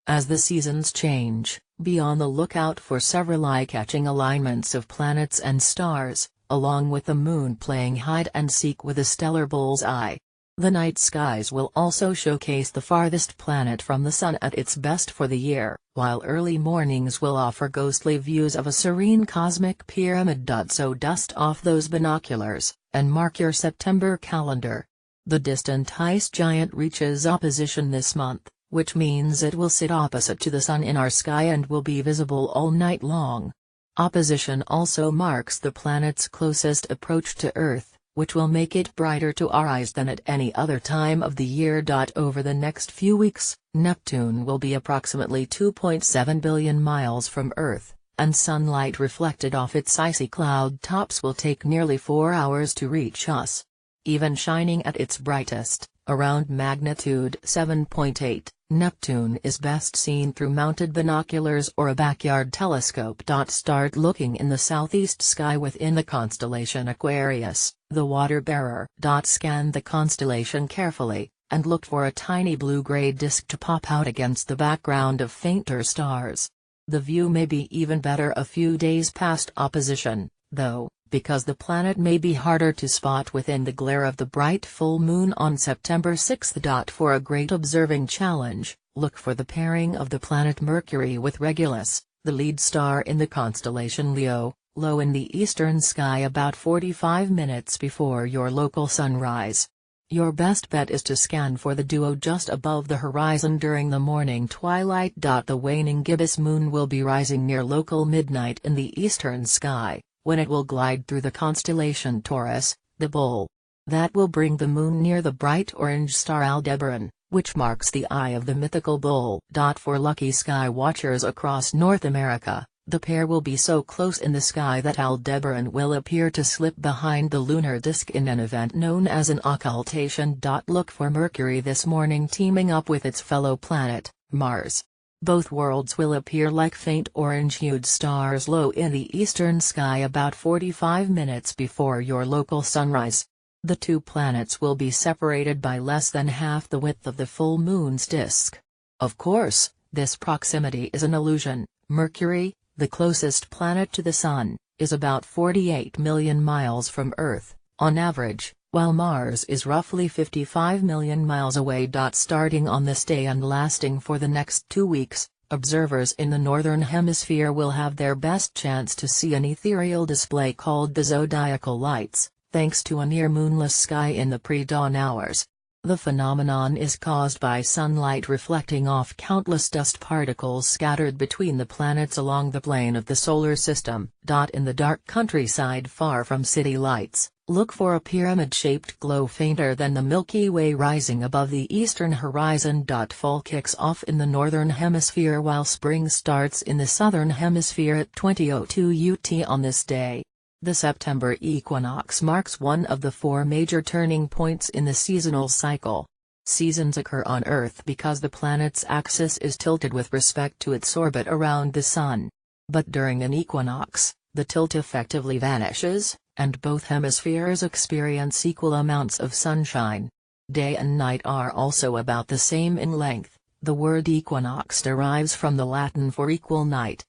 As the seasons change, be on the lookout for several eye-catching alignments of planets and stars, along with the moon playing hide-and-seek with a stellar bull's eye. The night skies will also showcase the farthest planet from the Sun at its best for the year, while early mornings will offer ghostly views of a serene cosmic pyramid. So dust off those binoculars, and mark your September calendar. The distant ice giant reaches opposition this month, which means it will sit opposite to the Sun in our sky and will be visible all night long. Opposition also marks the planet's closest approach to Earth, which will make it brighter to our eyes than at any other time of the year. Over the next few weeks, Neptune will be approximately 2.7 billion miles from Earth, and sunlight reflected off its icy cloud tops will take nearly 4 hours to reach us. Even shining at its brightest, around magnitude 7.8, Neptune is best seen through mounted binoculars or a backyard telescope. Start looking in the southeast sky within the constellation Aquarius, the water bearer. Scan the constellation carefully, and look for a tiny blue-gray disk to pop out against the background of fainter stars. The view may be even better a few days past opposition, though, because the planet may be harder to spot within the glare of the bright full moon on September 6. For a great observing challenge, look for the pairing of the planet Mercury with Regulus, the lead star in the constellation Leo, low in the eastern sky about 45 minutes before your local sunrise. Your best bet is to scan for the duo just above the horizon during the morning twilight. The waning gibbous moon will be rising near local midnight in the eastern sky, when it will glide through the constellation Taurus, the bull. That will bring the moon near the bright orange star Aldebaran, which marks the eye of the mythical bull. For lucky sky watchers across North America, the pair will be so close in the sky that Aldebaran will appear to slip behind the lunar disk in an event known as an occultation. Look for Mercury this morning teaming up with its fellow planet, Mars. Both worlds will appear like faint orange-hued stars low in the eastern sky about 45 minutes before your local sunrise. The two planets will be separated by less than half the width of the full moon's disk. Of course, this proximity is an illusion. Mercury, the closest planet to the Sun, is about 48 million miles from Earth, on average, while Mars is roughly 55 million miles away. Starting on this day and lasting for the next 2 weeks, observers in the northern hemisphere will have their best chance to see an ethereal display called the zodiacal lights, thanks to a near-moonless sky in the pre-dawn hours. The phenomenon is caused by sunlight reflecting off countless dust particles scattered between the planets along the plane of the solar system. In the dark countryside far from city lights, look for a pyramid-shaped glow fainter than the Milky Way rising above the eastern horizon. Fall kicks off in the northern hemisphere while spring starts in the southern hemisphere at 20:02 UT on this day. The September equinox marks one of the 4 major turning points in the seasonal cycle. Seasons occur on Earth because the planet's axis is tilted with respect to its orbit around the Sun. But during an equinox, the tilt effectively vanishes, and both hemispheres experience equal amounts of sunshine. Day and night are also about the same in length. The word equinox derives from the Latin for equal night,